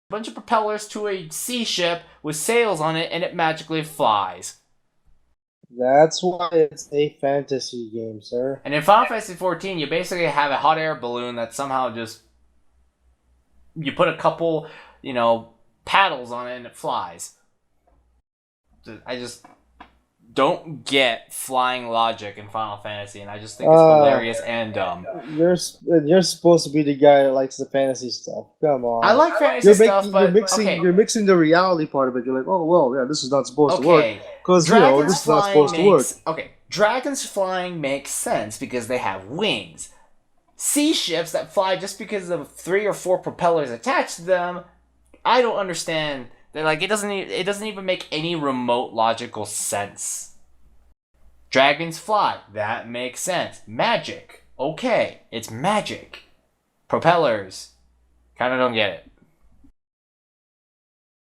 bunch of propellers to a sea ship with sails on it, and it magically flies. That's why it's a fantasy game, sir. And in Final Fantasy XIV, you basically have a hot air balloon that somehow just... You put a couple, paddles on it and it flies. I just don't get flying logic in Final Fantasy, and I just think it's hilarious and dumb. You're supposed to be the guy that likes the fantasy stuff. Come on. I like fantasy stuff, but you're mixing the reality part of it. You're like, oh well, yeah, this is not supposed to work because this is not supposed to work. Okay, dragons flying makes sense because they have wings. Sea ships that fly just because of 3 or 4 propellers attached to them, I don't understand. They're like, it doesn't even make any remote logical sense. Dragons fly. That makes sense. Magic. Okay, it's magic. Propellers. Kind of don't get it.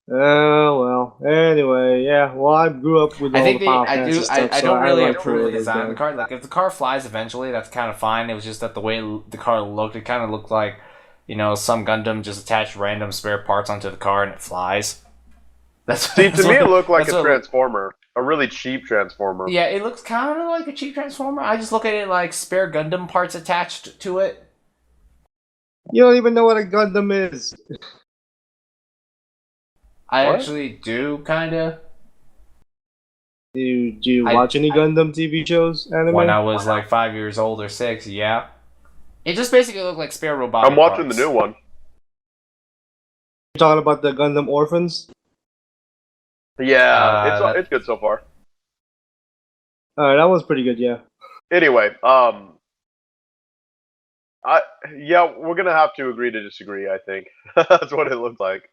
Well. Anyway, yeah. Well, I grew up with all the Final Fantasy stuff, I don't really like approve of the design of the car. Like, if the car flies eventually, that's kind of fine. It was just that the way the car looked, it kind of looked like, some Gundam just attached random spare parts onto the car and it flies. To me, it looked like a transformer. A really cheap transformer. Yeah, it looks kind of like a cheap transformer. I just look at it like spare Gundam parts attached to it. You don't even know what a Gundam is. I actually do, kind of. Do you watch any Gundam TV shows, anime? When I was like 5 years old or 6, yeah. It just basically looked like spare robotic I'm watching parts. the new one. You're talking about the Gundam Orphans? Yeah, it's good so far. Alright, that was pretty good, yeah. Anyway, we're gonna have to agree to disagree, I think. That's what it looked like.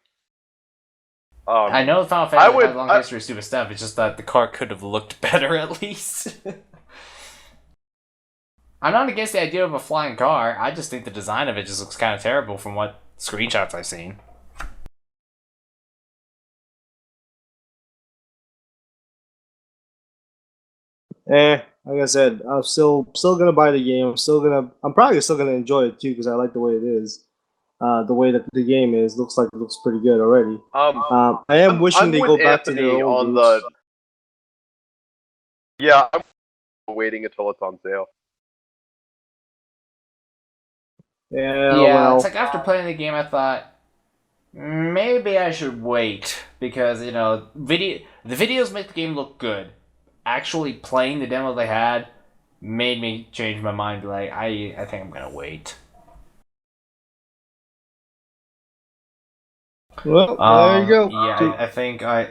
I know Final Fantasy has a long history of stupid stuff, it's just that the car could have looked better at least. I'm not against the idea of a flying car, I just think the design of it just looks kind of terrible from what screenshots I've seen. Like I said, I'm still gonna buy the game. I'm probably still gonna enjoy it too because I like the way it is. The way that the game is looks pretty good already. I am wishing they go back to their old roots. Yeah, I'm waiting until it's on sale. Yeah, well, it's like after playing the game, I thought maybe I should wait because the videos make the game look good. Actually playing the demo they had made me change my mind. Like, I think I'm gonna wait. Well, there you go. Yeah, I think I'm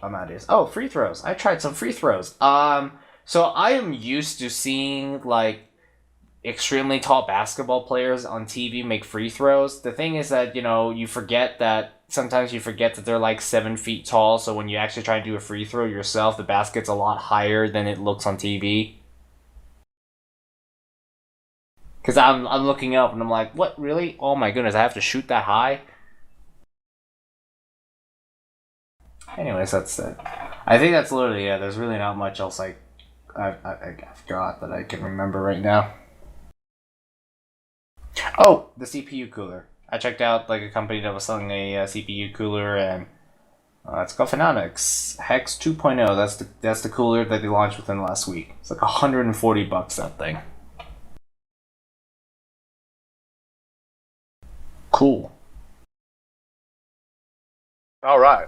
out of this. Oh, free throws. I tried some free throws. So I am used to seeing like extremely tall basketball players on TV make free throws. The thing is that sometimes you forget that they're like 7 feet tall, so when you actually try to do a free throw yourself, the basket's a lot higher than it looks on TV. Because I'm looking up and I'm like, what, really? Oh my goodness, I have to shoot that high? Anyways, that's it. I think that's literally it. There's really not much else I forgot that I can remember right now. Oh, the CPU cooler. I checked out like a company that was selling a CPU cooler, and it's called Phononics Hex 2.0. That's the cooler that they launched within the last week. It's like $140 that thing. Cool. All right.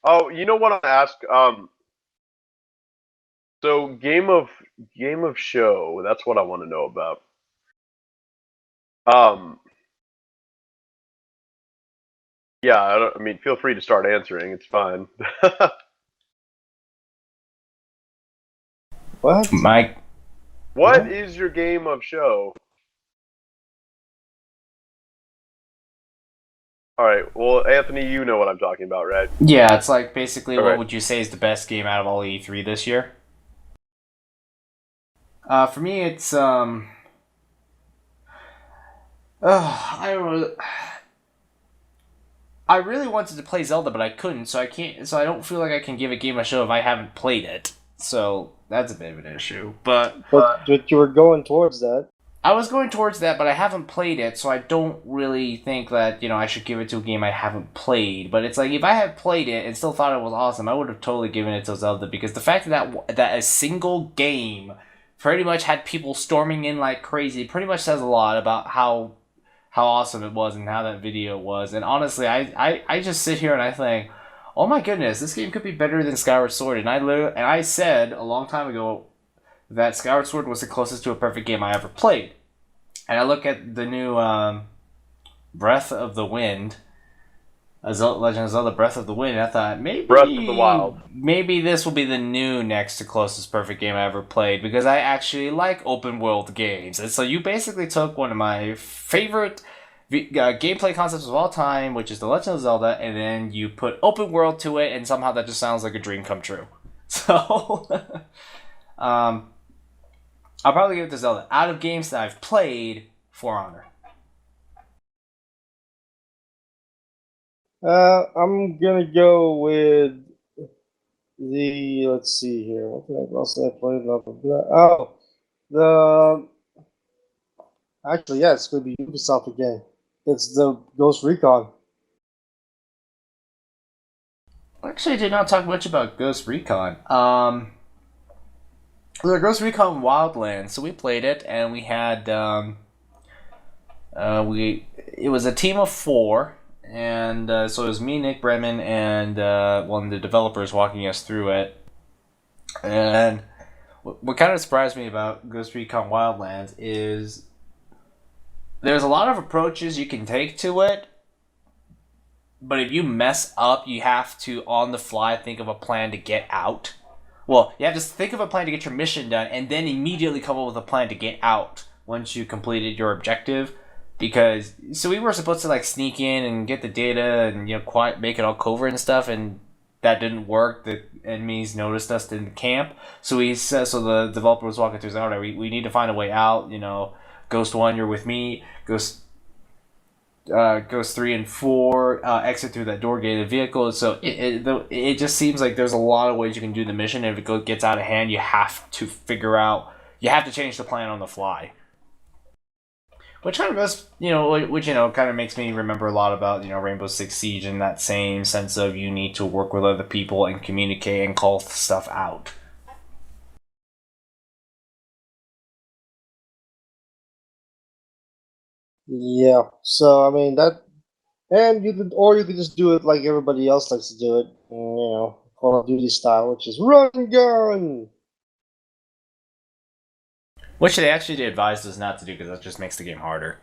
Oh, you know what I ask? So game of show. That's what I want to know about. Yeah, I mean, feel free to start answering. It's fine. What? Mike? What is your game of show? All right. Well, Anthony, you know what I'm talking about, right? Yeah, it's like basically All what right. would you say is the best game out of all E3 this year? For me, it's I don't know. I really wanted to play Zelda, but I couldn't, so I can't. So I don't feel like I can give a game a show if I haven't played it. So that's a bit of an issue. But you were going towards that. I was going towards that, but I haven't played it, so I don't really think that, I should give it to a game I haven't played. But it's like, if I had played it and still thought it was awesome, I would have totally given it to Zelda, because the fact that a single game pretty much had people storming in like crazy pretty much says a lot about how awesome it was and how that video was. And honestly, I just sit here and I think, oh my goodness, this game could be better than Skyward Sword. And I said a long time ago that Skyward Sword was the closest to a perfect game I ever played. And I look at the new Breath of the Wind, Legend of Zelda Breath of the Wind, and I thought Breath of the Wild. Maybe this will be the new next to closest perfect game I ever played, because I actually like open world games. And so you basically took one of my favorite gameplay concepts of all time, which is The Legend of Zelda, and then you put open world to it, and somehow that just sounds like a dream come true. So, I'll probably give it to Zelda. Out of games that I've played, For Honor. I'm gonna go with the. Let's see here. What else did I play? Oh, the. Actually, yeah, it's gonna be Ubisoft again. It's the Ghost Recon. Actually, I did not talk much about Ghost Recon. The Ghost Recon Wildlands. So we played it, and we had it was a team of 4, and so it was me, Nick Bremenn, and one of the developers walking us through it. And what kind of surprised me about Ghost Recon Wildlands is there's a lot of approaches you can take to it, but if you mess up, you have to on the fly think of a plan to get out. Well, you have to think of a plan to get your mission done, and then immediately come up with a plan to get out once you completed your objective. Because so we were supposed to like sneak in and get the data and quiet, make it all covert and stuff, and that didn't work. The enemies noticed us in the camp, so the developer was walking through. All right, we need to find a way out. Ghost 1, you're with me. Ghost 3 and 4 exit through that door gated vehicle. So it just seems like there's a lot of ways you can do the mission. And if it gets out of hand, you have to change the plan on the fly. Which kind of goes, kind of makes me remember a lot about, Rainbow Six Siege, in that same sense of you need to work with other people and communicate and call stuff out. Yeah. So I mean that, and you could just do it like everybody else likes to do it. Call of Duty style, which is run and gun. Which they actually advised us not to do, because that just makes the game harder.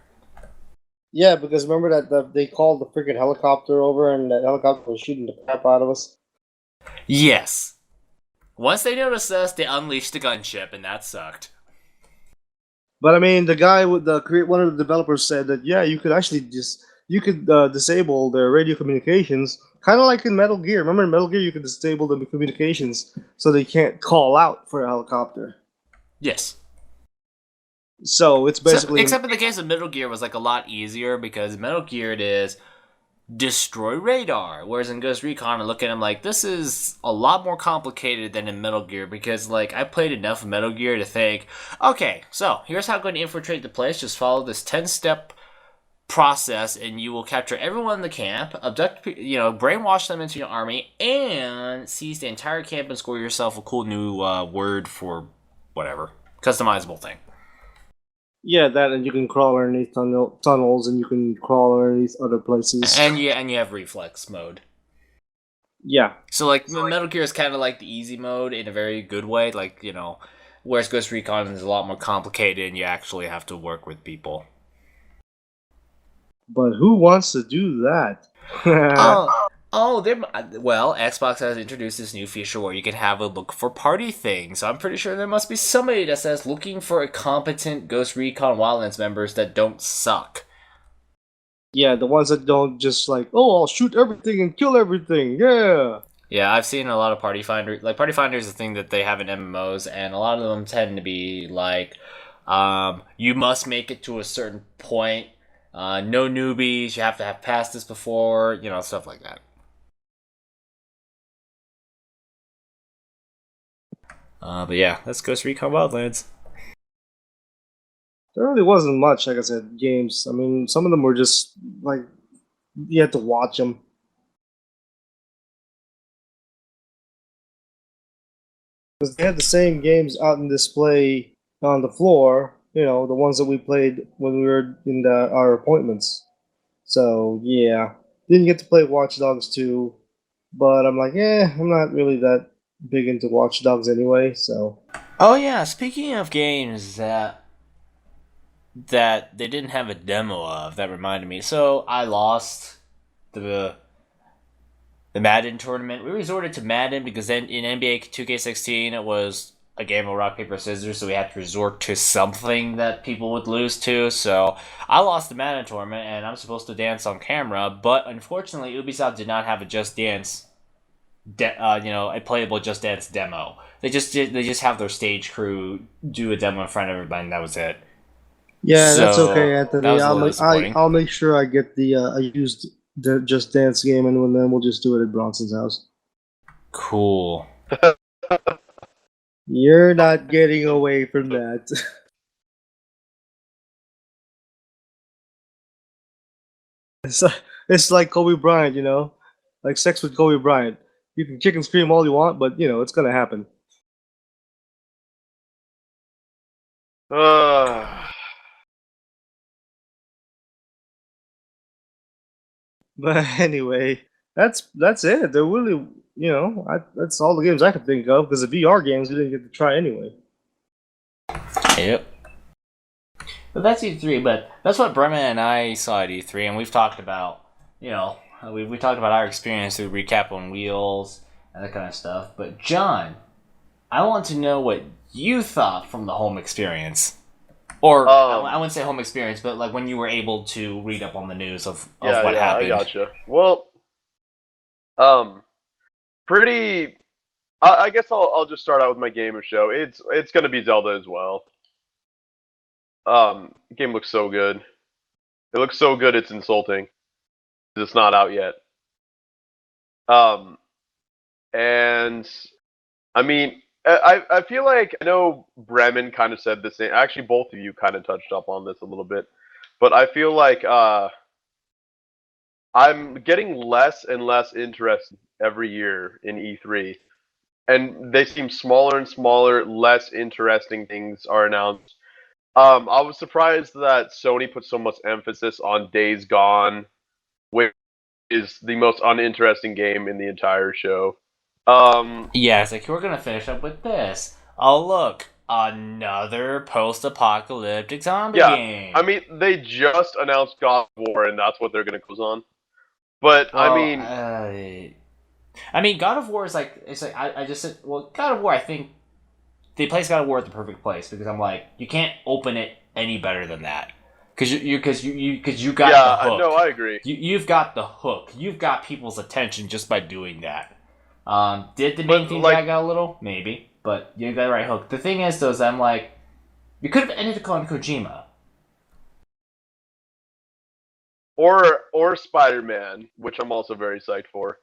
Yeah, because remember that they called the freaking helicopter over, and that helicopter was shooting the crap out of us. Yes. Once they noticed us, they unleashed the gunship, and that sucked. But I mean, the guy with one of the developers said that you could actually disable their radio communications, kind of like in Metal Gear. Remember in Metal Gear, you could disable the communications so they can't call out for a helicopter. Yes. So it's basically except in the case of Metal Gear, was like a lot easier, because in Metal Gear it is destroy radar, whereas in Ghost Recon I look at them like this is a lot more complicated than in Metal Gear, because like I played enough of Metal Gear to think, okay, so here's how I'm going to infiltrate the place. Just follow this 10-step process, and you will capture everyone in the camp, abduct, brainwash them into your army, and seize the entire camp and score yourself a cool new word for whatever customizable thing. Yeah, that, and you can crawl underneath tunnels, and you can crawl underneath other places. And you have reflex mode. Yeah. So like Metal Gear is kind of like the easy mode in a very good way, like whereas Ghost Recon is a lot more complicated, and you actually have to work with people. But who wants to do that? Xbox has introduced this new feature where you can have a look for party thing. So I'm pretty sure there must be somebody that says looking for a competent Ghost Recon Wildlands members that don't suck. Yeah, the ones that don't just like, oh, I'll shoot everything and kill everything. Yeah. Yeah, I've seen a lot of Party Finder. Like, Party Finder is a thing that they have in MMOs, and a lot of them tend to be like, you must make it to a certain point. No newbies. You have to have passed this before. Stuff like that. But yeah, that's Ghost Recon Wildlands. There really wasn't much, like I said, games. I mean, some of them were just like you had to watch them. Because they had the same games out in display on the floor, the ones that we played when we were in our appointments. So, yeah. Didn't get to play Watch Dogs 2, but I'm like, I'm not really that big into Watch Dogs anyway, so. Oh yeah, speaking of games that they didn't have a demo of, that reminded me. So I lost the Madden tournament. We resorted to Madden because then in NBA 2K16 it was a game of rock, paper, scissors, so we had to resort to something that people would lose to. So I lost the Madden tournament and I'm supposed to dance on camera, but unfortunately Ubisoft did not have a Just Dance a playable Just Dance demo. They just have their stage crew do a demo in front of everybody and that was it. Yeah, So, that's okay, Anthony. that was a little disappointing. I'll make sure I get the I used the Just Dance game, and then we'll just do it at Bronson's house. Cool. You're not getting away from that. It's like Kobe Bryant, like sex with Kobe Bryant. You can kick and scream all you want, but it's gonna happen. But anyway, that's it. They're really, that's all the games I could think of because the VR games we didn't get to try anyway. Yep. But that's E3. But that's what Bremenn and I saw at E3, and we've talked about, we talked about our experience through Recap on Wheels and that kind of stuff. But John, I want to know what you thought from the home experience. Or, I wouldn't say home experience, but like when you were able to read up on the news of what happened. I gotcha. Well, I guess I'll just start out with my gamer show. It's gonna be Zelda as well. The game looks so good. It looks so good it's insulting. It's not out yet. And I mean, I feel like I know Bremen kind of said the same. Actually, both of you kind of touched up on this a little bit, but I feel like I'm getting less and less interested every year in E3, and they seem smaller and smaller. Less interesting things are announced. I was surprised that Sony put so much emphasis on Days Gone, which is the most uninteresting game in the entire show. Yeah, it's like, we're going to finish up with this. Oh, look, another post-apocalyptic zombie game. I mean, they just announced God of War, and that's what they're going to close on. But, well, I mean, God of War is like, it's like, I just said, well, God of War, I think, they place God of War at the perfect place, because I'm like, you can't open it any better than that. Because you got the hook. No, I agree. You've got the hook. You've got people's attention just by doing that. Did the main thing drag out a little? Maybe. But you got the right hook. The thing is, though, is I'm like, you could have ended it on Kojima. Or Spider-Man, which I'm also very psyched for.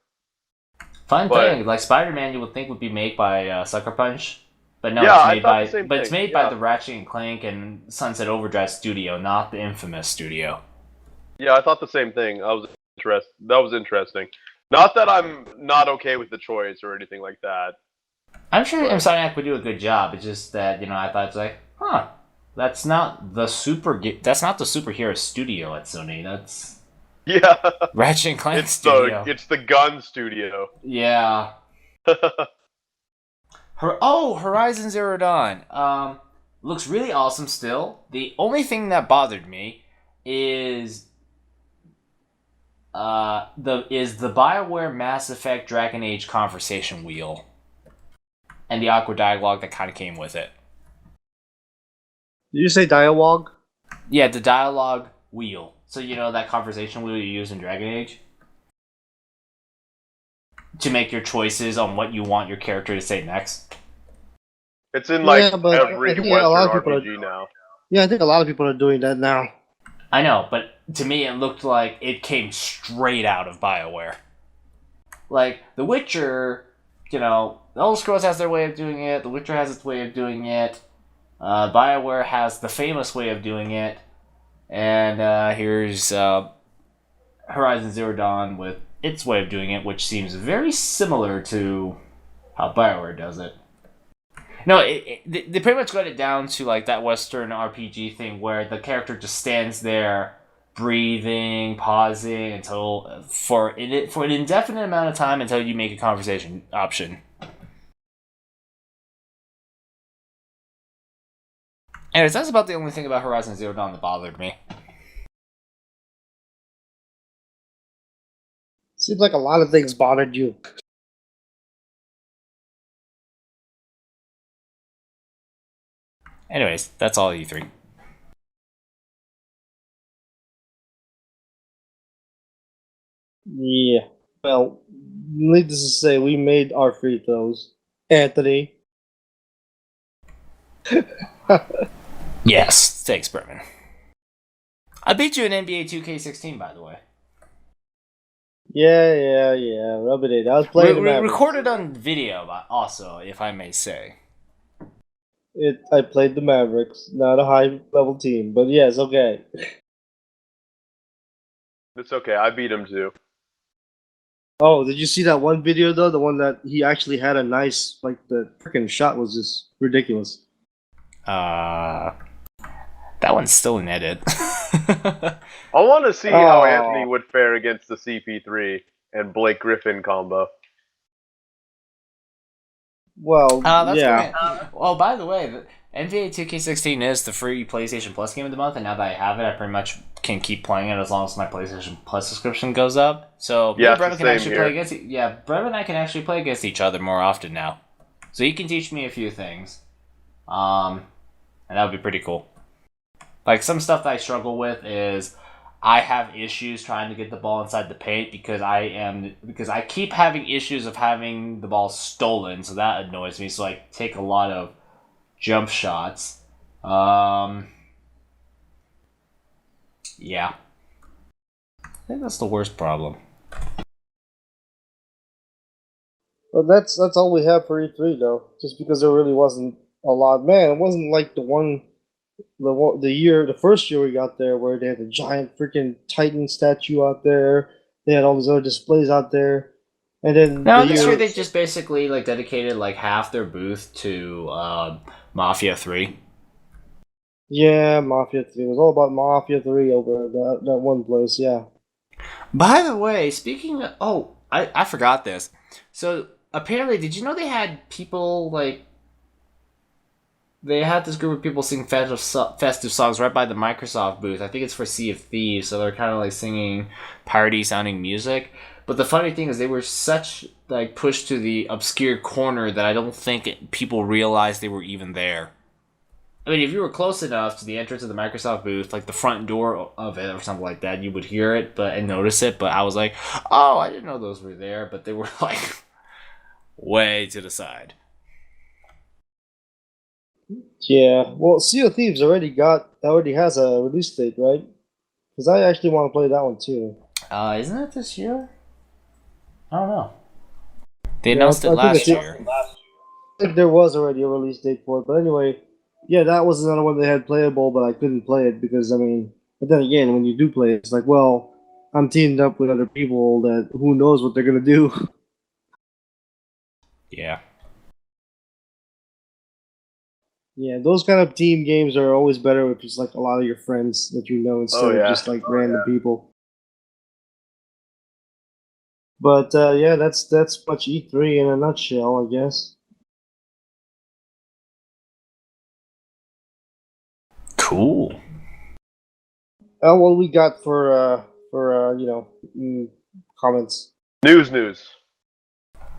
Fun thing, like Spider-Man you would think would be made by Sucker Punch. But no, it's made by the Ratchet and Clank and Sunset Overdrive studio, not the infamous studio. Yeah, I thought the same thing. That was interesting. Not that I'm not okay with the choice or anything like that. I'm sure Insomniac would do a good job. It's just that, I thought it's like, that's not the superhero studio at Sony. That's Ratchet and Clank studio. It's the gun studio. Yeah. Horizon Zero Dawn. Looks really awesome still. The only thing that bothered me is the BioWare Mass Effect Dragon Age conversation wheel and the awkward dialogue that kind of came with it. Did you say dialogue? Yeah, the dialogue wheel. So that conversation wheel you use in Dragon Age to make your choices on what you want your character to say next. It's in every Western RPG now. Yeah, I think a lot of people are doing that now. I know, but to me it looked like it came straight out of BioWare. Like, The Witcher, the Elder Scrolls has their way of doing it, The Witcher has its way of doing it, BioWare has the famous way of doing it, and here's Horizon Zero Dawn with its way of doing it, which seems very similar to how BioWare does it. No, they pretty much got it down to like that Western RPG thing where the character just stands there, breathing, pausing until for an indefinite amount of time until you make a conversation option. Anyways, that's about the only thing about Horizon Zero Dawn that bothered me. Seems like a lot of things bothered you. Anyways, that's all E3. Yeah. Well, needless to say, we made our free throws. Anthony. Yes, thanks, Bremenn. I beat you in NBA 2K16, by the way. Yeah. Rub it in. I was playing the Mavericks. Recorded on video, also, if I may say. I played the Mavericks, not a high-level team, but yes, okay. It's okay. I beat him too. Oh, did you see that one video though? The one that he actually had a nice, like the freaking shot was just ridiculous. That one's still an edit. I want to see how Anthony would fare against the CP3 and Blake Griffin combo. Well, that's yeah. Great. Well, by the way, NBA 2K16 is the free PlayStation Plus game of the month, and now that I have it, I pretty much can keep playing it as long as my PlayStation Plus subscription goes up. So yeah, Bremen can actually play against. Bremen and I can actually play against each other more often now. So he can teach me a few things, and that would be pretty cool. Like some stuff that I struggle with is I have issues trying to get the ball inside the paint because I keep having issues of having the ball stolen, so that annoys me. So I take a lot of jump shots. Yeah. I think that's the worst problem. Well, that's all we have for E3 though. Just because there really wasn't a lot. Man, it wasn't like the first year we got there where they had the giant freaking Titan statue out there. They had all these other displays out there. And then this year they just basically like dedicated like half their booth to Mafia 3. Yeah, Mafia 3. It was all about Mafia 3 over that one place, yeah. By the way, speaking of... I forgot this. So, apparently, did you know they had people, like... They had this group of people sing festive songs right by the Microsoft booth. I think it's for Sea of Thieves, so they're kind of like singing parody-sounding music. But the funny thing is they were such, like, pushed to the obscure corner that I don't think people realized they were even there. I mean, if you were close enough to the entrance of the Microsoft booth, like the front door of it or something like that, you would hear it and notice it. But I was like, oh, I didn't know those were there. But they were, like, way to the side. Yeah, well, Sea of Thieves already has a release date, right? Because I actually want to play that one too. Isn't it this year? I don't know. They announced it last year. I think there was already a release date for it, but anyway, yeah, that was another one they had playable, but I couldn't play it because but then again, when you do play it, it's like, well, I'm teamed up with other people that who knows what they're gonna do. Yeah. Yeah, those kind of team games are always better with just like a lot of your friends that you know instead of just like random people. But yeah, that's much E3 in a nutshell, I guess. Cool. What we got for comments? News.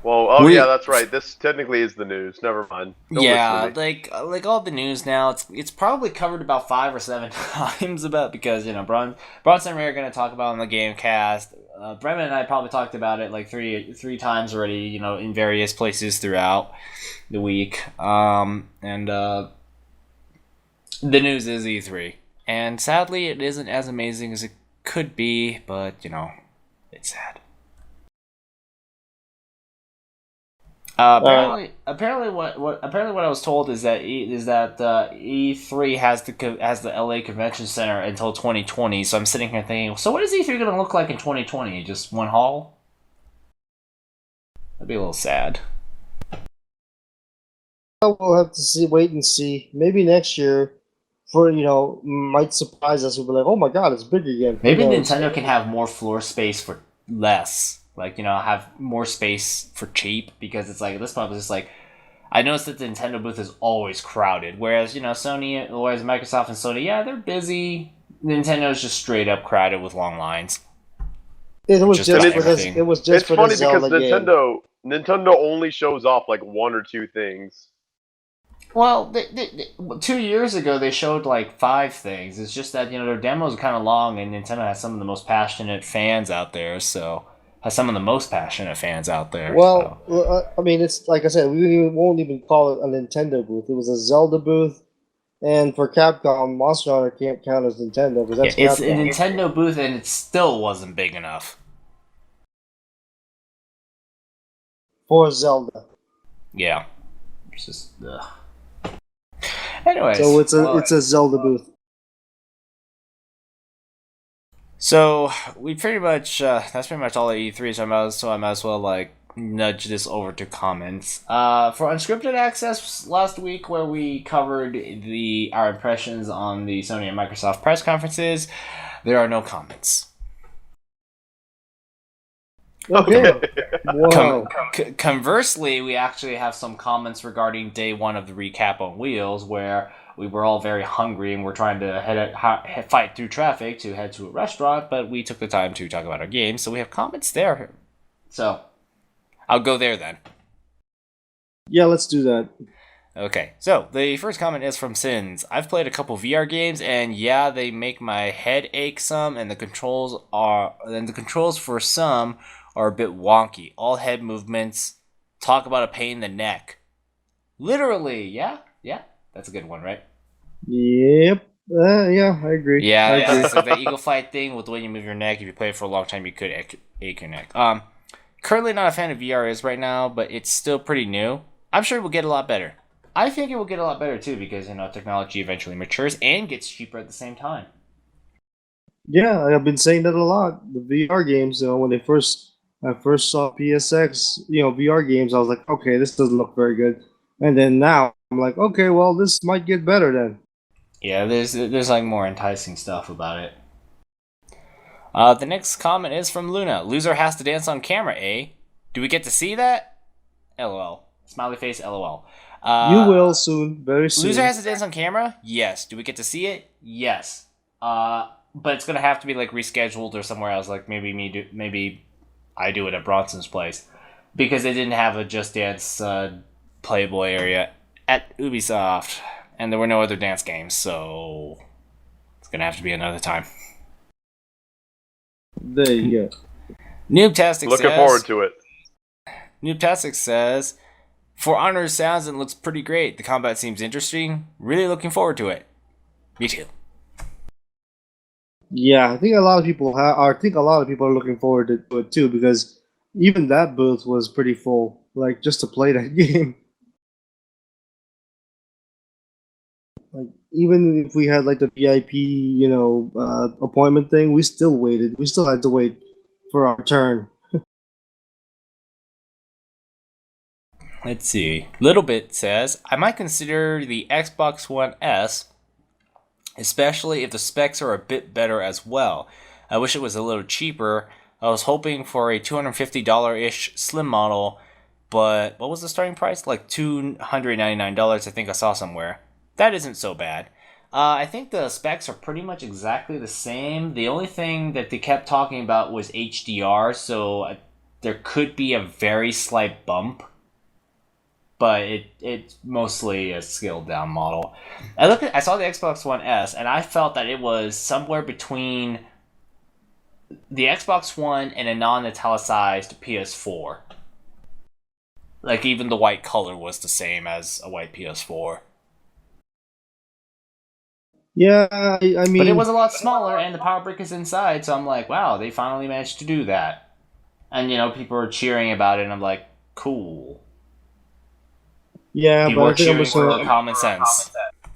Well, yeah, that's right. This technically is the news. Never mind. Don't like all the news now, it's probably covered about 5 or 7 times because Bronson and Ray are going to talk about it on the Gamecast. Bremen and I probably talked about it like three times already, in various places throughout the week. And the news is E3, and sadly, it isn't as amazing as it could be, but it's sad. Apparently, what I was told is that E3 has the LA Convention Center until 2020. So I'm sitting here thinking, so what is E3 going to look like in 2020? Just one hall? That'd be a little sad. We'll have to wait and see. Maybe next year, might surprise us. We'll be like, oh my god, it's big again. Maybe Nintendo can have more floor space for less. Like, have more space for cheap, because it's like, at this point, it's just like, I noticed that the Nintendo booth is always crowded, whereas, Microsoft and Sony, yeah, they're busy. Nintendo's just straight up crowded with long lines. It was just for this. It was just for funny the Zelda because game. Nintendo only shows off like one or two things. Well, they 2 years ago they showed like 5 things. It's just that their demos are kind of long, and Nintendo has some of the most passionate fans out there. So. Well, I mean, it's like I said, we won't even call it a Nintendo booth. It was a Zelda booth, and for Capcom, Monster Hunter can't count as Nintendo because that's it's Capcom. a Nintendo booth, and it still wasn't big enough For Zelda. Yeah, it's just. Anyways, so it's a Zelda booth. So we pretty much that's pretty much all at E3. So I might as well like nudge this over to comments. For Unscripted Access last week, where we covered our impressions on the Sony and Microsoft press conferences, there are no comments. Okay. Wow. Conversely, we actually have some comments regarding day 1 of the recap on wheels, where we were all very hungry and we're trying to fight through traffic to head to a restaurant, but we took the time to talk about our game, so we have comments there. So, I'll go there then. Yeah, let's do that. Okay, so the first comment is from Sins. I've played a couple VR games, and yeah, they make my head ache some, and the controls for some are a bit wonky. All head movements. Talk about a pain in the neck. Literally, yeah. That's a good one, right? Yep. Yeah, I agree. Yeah, it's like that eagle flight thing with the way you move your neck. If you play it for a long time, you could ache your neck. Currently not a fan of VRs right now, but it's still pretty new. I'm sure it will get a lot better. I think it will get a lot better too, because technology eventually matures and gets cheaper at the same time. Yeah, I've been saying that a lot. The VR games, when I first saw PSX, VR games, I was like, okay, this doesn't look very good. And then now I'm like, okay, well, this might get better then. Yeah, there's like more enticing stuff about it. The next comment is from Luna. Loser has to dance on camera, eh? Do we get to see that? LOL. Smiley face, LOL. You will soon, very soon. Loser has to dance on camera? Yes. Do we get to see it? Yes. But it's gonna have to be like rescheduled or somewhere else. Like maybe I do it at Bronson's place, because they didn't have a Just Dance Playboy area at Ubisoft, and there were no other dance games, so it's gonna have to be another time. There you go. Noobtastic Looking forward to it. Noobtastic says, For Honor sounds and looks pretty great. The combat seems interesting. Really looking forward to it. Me too. Yeah, I think a lot of people are looking forward to it too, because even that booth was pretty full, like just to play that game. Like, even if we had like the VIP, appointment thing, we still waited. We still had to wait for our turn. Let's see. Little Bit says, I might consider the Xbox One S, especially if the specs are a bit better as well. I wish it was a little cheaper. I was hoping for a $250-ish slim model, but what was the starting price? Like $299, I think I saw somewhere. That isn't so bad. I think the specs are pretty much exactly the same. The only thing that they kept talking about was HDR, so there could be a very slight bump, but it's mostly a scaled down model. I saw the Xbox One S, and I felt that it was somewhere between the Xbox One and a non-italicized PS4. Like, even the white color was the same as a white PS4. Yeah, I mean... But it was a lot smaller, and the power brick is inside, so I'm like, wow, they finally managed to do that. And, people are cheering about it, and I'm like, cool. Yeah, People but are I think I'm cheering just for gonna. common sense. I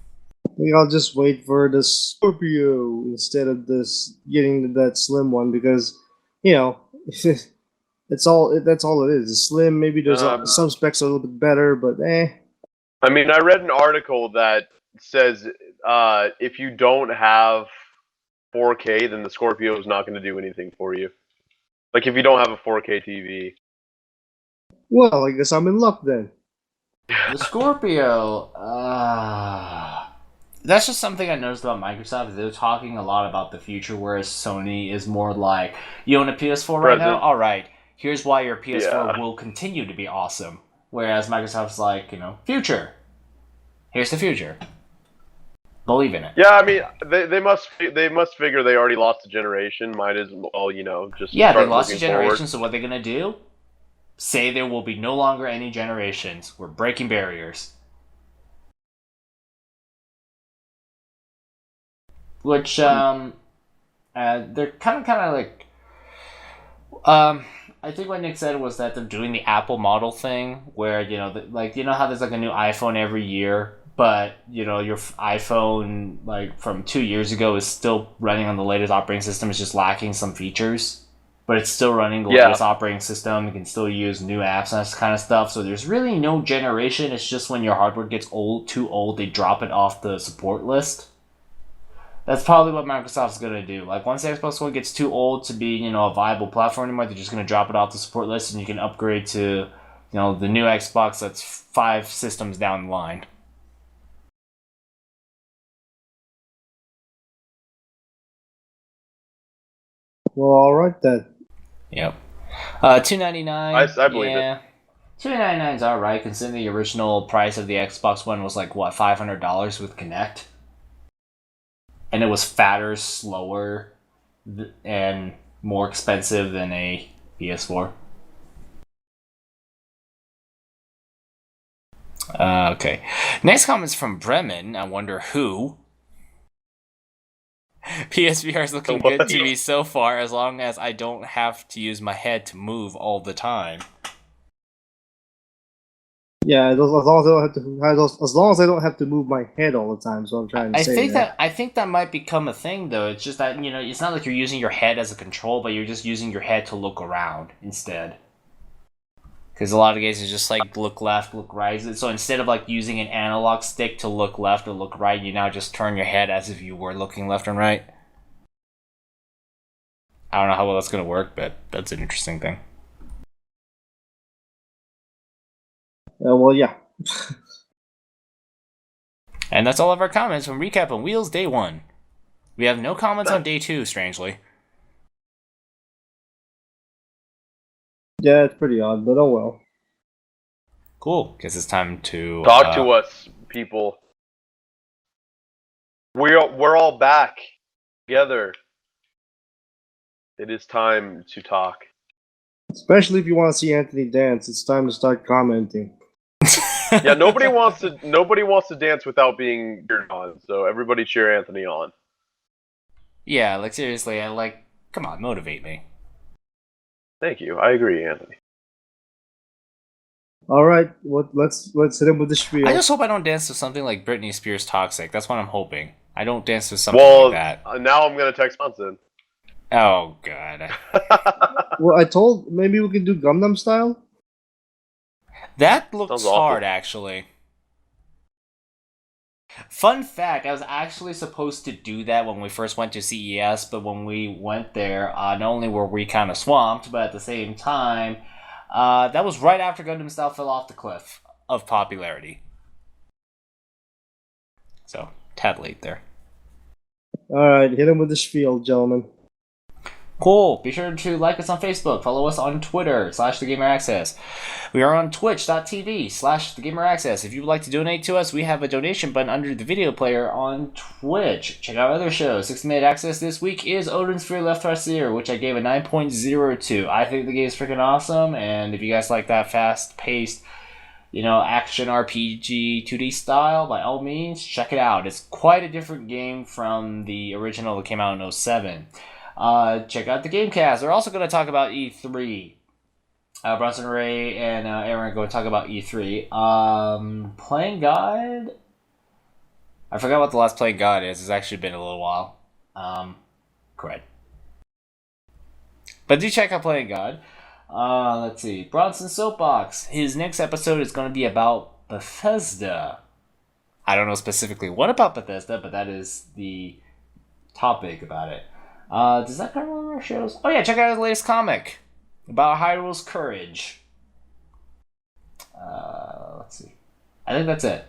think I'll just wait for the Scorpio instead of this getting that slim one because, you know, it's all that's all it is. It's slim. Maybe there's some specs a little bit better, but eh. I mean, I read an article that says if you don't have 4K, then the Scorpio is not going to do anything for you. Like if you don't have a 4K TV. Well, I guess I'm in luck then. The Scorpio, that's just something I noticed about Microsoft. They're talking a lot about the future, whereas Sony is more like, you own a PS4 right now? All right, here's why your PS4 will continue to be awesome. Whereas Microsoft's like, future. Here's the future. Believe in it. Yeah, I mean, they must figure they already lost a generation. Might as well, just yeah, start they lost a looking generation. forward. So what they're gonna do? Say there will be no longer any generations. We're breaking barriers. Which they're kind of like I think what Nick said was that they're doing the Apple model thing where how there's like a new iPhone every year, but your iPhone like from 2 years ago is still running on the latest operating system. It's just lacking some features, but it's still running the latest operating system. You can still use new apps and that kind of stuff. So there's really no generation. It's just when your hardware gets too old, they drop it off the support list. That's probably what Microsoft's going to do. Like, once the Xbox One gets too old to be, a viable platform anymore, they're just going to drop it off the support list and you can upgrade to, the new Xbox that's 5 systems down the line. Well, alright then. Yep. $299. I believe it. $299 is alright, considering the original price of the Xbox One was like, what, $500 with Kinect? And it was fatter, slower, and more expensive than a PS4. Okay. Next comment's from Bremenn. I wonder who. PSVR is looking good to me so far, as long as I don't have to use my head to move all the time. Yeah, as long as I don't have to move my head all the time. So I'm trying to say that. I think that might become a thing, though. It's just that it's not like you're using your head as a control, but you're just using your head to look around instead. Because a lot of games is just like look left, look right. So instead of like using an analog stick to look left or look right, you now just turn your head as if you were looking left and right. I don't know how well that's gonna work, but that's an interesting thing. Well, yeah. And that's all of our comments from Recap on Wheels Day 1. We have no comments on Day 2, strangely. Yeah, it's pretty odd, but oh well. Cool. Guess it's time to talk to us, people. We're all back together. It is time to talk. Especially if you want to see Anthony dance, it's time to start commenting. Yeah, nobody wants to dance without being cheered on. So everybody cheer Anthony on. Yeah, like seriously, come on, motivate me. Thank you. I agree, Anthony. All right, let's hit him with the spiel. I just hope I don't dance to something like Britney Spears' "Toxic." That's what I'm hoping. I don't dance to something like that. Well, now I'm gonna text Munson. Oh god. Well, maybe we could do Gundam style. That looks hard, actually. Fun fact, I was actually supposed to do that when we first went to CES, but when we went there, not only were we kind of swamped, but at the same time, that was right after Gundam Style fell off the cliff of popularity. So, tad late there. Alright, hit him with the spiel, gentlemen. Cool. Be sure to like us on Facebook. Follow us on Twitter, /TheGamerAccess. We are on Twitch.tv, /TheGamerAccess. If you would like to donate to us, we have a donation button under the video player on Twitch. Check out other shows. 60-Minute Access this week is Odin's Fury Left Farseer, which I gave a 9.02. I think the game is freaking awesome, and if you guys like that fast-paced, action RPG 2D style, by all means, check it out. It's quite a different game from the original that came out in 2007. Check out the Gamecast. We're also going to talk about E3. Bronson Ray and Aaron are going to talk about E3. Playing God. I forgot what the last Playing God is. It's actually been a little while. Correct. But do check out Playing God. Let's see. Bronson Soapbox. His next episode is going to be about Bethesda. I don't know specifically what about Bethesda, but that is the topic about it. Does that cover all our shows? Oh yeah, check out his latest comic about Hyrule's Courage. Let's see. I think that's it.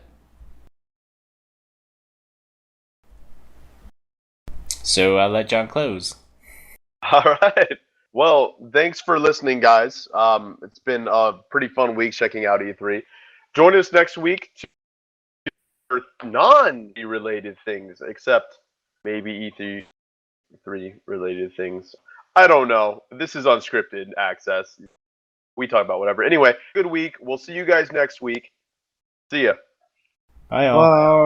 So I'll let John close. All right. Well, thanks for listening, guys. It's been a pretty fun week checking out E3. Join us next week for non-related things, except maybe E3 related things. I don't know. This is Unscripted Access. We talk about whatever. Anyway, good week. We'll see you guys next week. See ya. Bye, all. Bye.